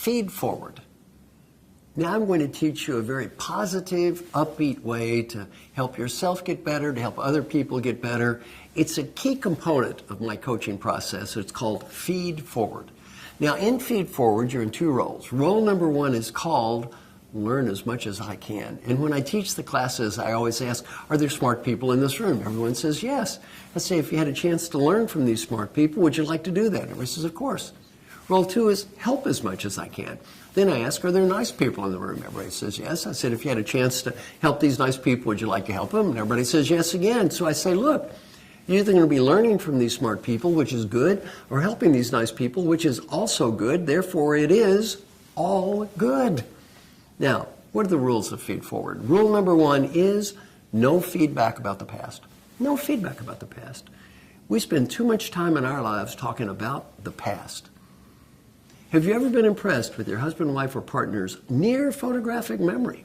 Feed forward. Now I'm going to teach you a very positive, upbeat way to help yourself get better, to help other people get better. It's a key component of my coaching process. It's called Feed Forward. Now in Feed Forward, you're in two roles. Role number one is called Learn as much as I can. And when I teach the classes, I always ask, are there smart people in this room? Everyone says yes. I say, if you had a chance to learn from these smart people, would you like to do that? Everyone says, of course. Role two is help as much as I can. Then I ask, are there nice people in the room? Everybody says yes. I said, if you had a chance to help these nice people, would you like to help them? And everybody says yes again. So I say, look, you're either going to be learning from these smart people, which is good, or helping these nice people, which is also good. Therefore, it is all good. Now, what are the rules of Feed Forward? Rule number one is no feedback about the past. No feedback about the past. We spend too much time in our lives talking about the past. Have you ever been impressed with your husband, wife, or partner's near photographic memory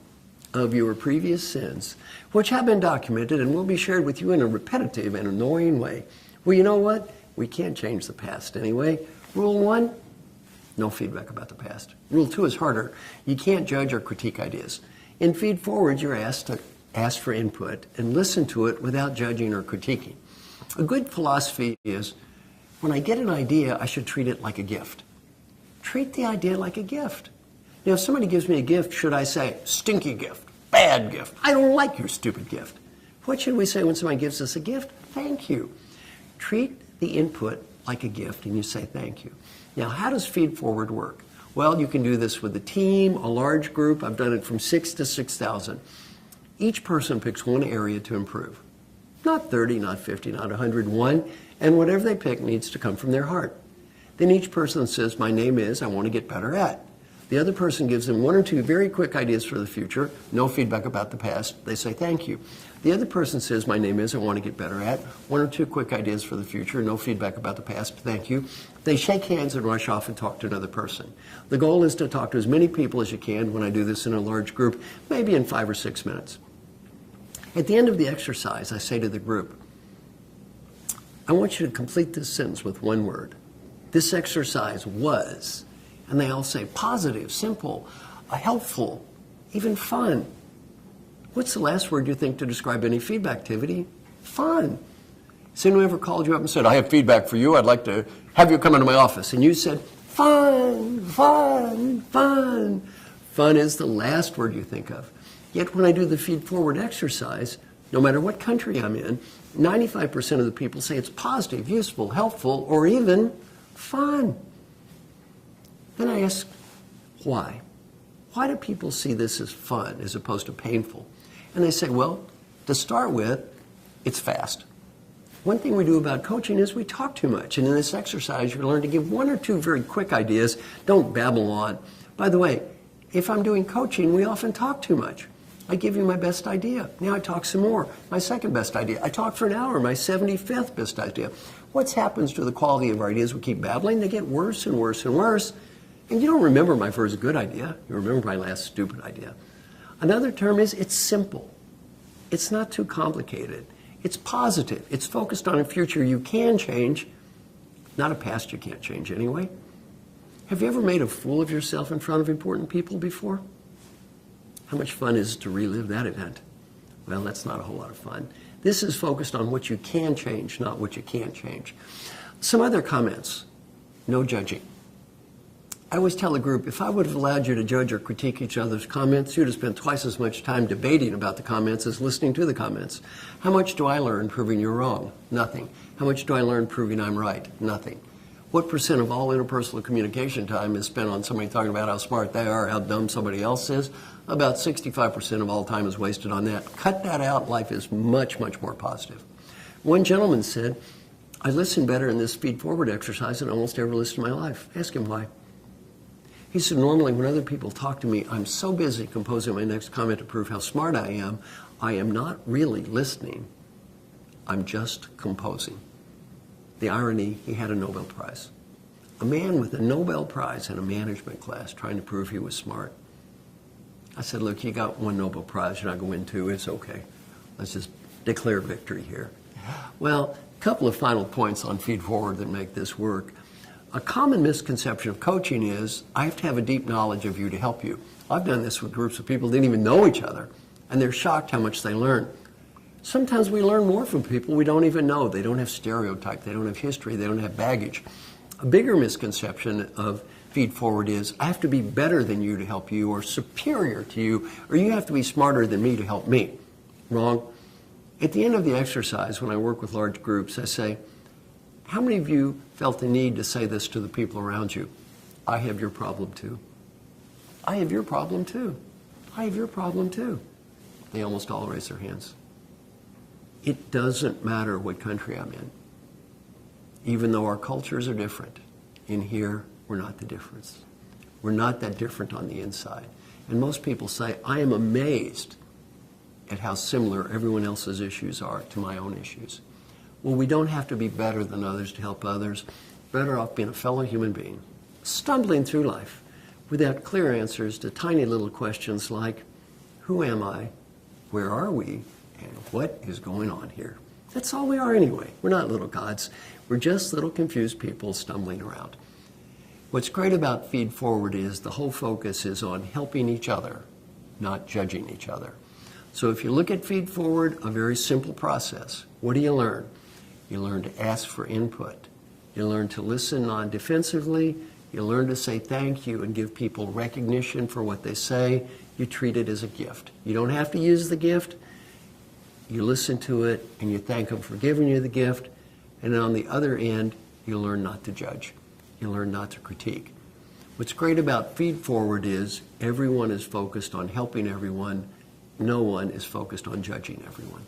of your previous sins, which have been documented and will be shared with you in a repetitive and annoying way? Well, you know what? We can't change the past anyway. Rule one, no feedback about the past. Rule two is harder. You can't judge or critique ideas. In Feed Forward, you're asked to ask for input and listen to it without judging or critiquing. A good philosophy is, when I get an idea, I should treat it like a gift. Treat the idea like a gift. Now, if somebody gives me a gift, should I say, stinky gift, bad gift, I don't like your stupid gift? What should we say when somebody gives us a gift? Thank you. Treat the input like a gift, and you say thank you. Now, how does Feed Forward work? Well, you can do this with a team, a large group. I've done it from 6 to 6,000. Each person picks one area to improve. Not 30, not 50, not 101, and whatever they pick needs to come from their heart. Then each person says, my name is, I want to get better at. The other person gives them one or two very quick ideas for the future, no feedback about the past. They say thank you. The other person says, my name is, I want to get better at. One or two quick ideas for the future, no feedback about the past, thank you. They shake hands and rush off and talk to another person. The goal is to talk to as many people as you can when I do this in a large group, maybe in 5 or 6 minutes. At the end of the exercise, I say to the group, I want you to complete this sentence with one word. This exercise was, and they all say positive, simple, helpful, even fun. What's the last word you think to describe any feedback activity? Fun. Has anyone ever called you up and said, I have feedback for you, I'd like to have you come into my office? And you said, fun, fun, fun. Fun is the last word you think of. Yet when I do the Feed Forward exercise, no matter what country I'm in, 95% of the people say it's positive, useful, helpful, or even fun. Then I ask, why? Why do people see this as fun as opposed to painful? And they say, well, to start with, it's fast. One thing we do about coaching is we talk too much. And in this exercise, you learn to give one or two very quick ideas. Don't babble on. By the way, if I'm doing coaching, we often talk too much. I give you my best idea. Now I talk some more. My second best idea. I talk for an hour. My 75th best idea. What happens to the quality of our ideas? We keep babbling. They get worse and worse and worse. And you don't remember my first good idea. You remember my last stupid idea. Another term is it's simple. It's not too complicated. It's positive. It's focused on a future you can change, not a past you can't change anyway. Have you ever made a fool of yourself in front of important people before? How much fun is it to relive that event? Well, that's not a whole lot of fun. This is focused on what you can change, not what you can't change. Some other comments. No judging. I always tell a group, if I would have allowed you to judge or critique each other's comments, you'd have spent twice as much time debating about the comments as listening to the comments. How much do I learn proving you're wrong? Nothing. How much do I learn proving I'm right? Nothing. What percent of all interpersonal communication time is spent on somebody talking about how smart they are, how dumb somebody else is? About 65% of all time is wasted on that. Cut that out, life is much, much more positive. One gentleman said, I listen better in this Feed Forward exercise than I almost ever listened in my life. Ask him why. He said, normally when other people talk to me, I'm so busy composing my next comment to prove how smart I am not really listening. I'm just composing. The irony, he had a Nobel Prize. A man with a Nobel Prize in a management class trying to prove he was smart. I said, look, you got one Nobel Prize, you're not going to win two, it's okay. Let's just declare victory here. Well, a couple of final points on Feed Forward that make this work. A common misconception of coaching is, I have to have a deep knowledge of you to help you. I've done this with groups of people who didn't even know each other, and they're shocked how much they learn. Sometimes we learn more from people we don't even know. They don't have stereotype, they don't have history, they don't have baggage. A bigger misconception of Feedforward is, I have to be better than you to help you, or superior to you, or you have to be smarter than me to help me. Wrong. At the end of the exercise, when I work with large groups, I say, how many of you felt the need to say this to the people around you? I have your problem too. I have your problem too. I have your problem too. They almost all raise their hands. It doesn't matter what country I'm in. Even though our cultures are different, in here, we're not the difference. We're not that different on the inside. And most people say, I am amazed at how similar everyone else's issues are to my own issues. Well, we don't have to be better than others to help others. Better off being a fellow human being, stumbling through life without clear answers to tiny little questions like, who am I? Where are we? And what is going on here? That's all we are anyway. We're not little gods. We're just little confused people stumbling around. What's great about Feedforward is the whole focus is on helping each other, not judging each other. So if you look at Feedforward, a very simple process. What do you learn? You learn to ask for input. You learn to listen non-defensively. You learn to say thank you and give people recognition for what they say. You treat it as a gift. You don't have to use the gift. You listen to it and you thank them for giving you the gift. And then on the other end, you learn not to judge. You learn not to critique. What's great about Feedforward is everyone is focused on helping everyone. No one is focused on judging everyone.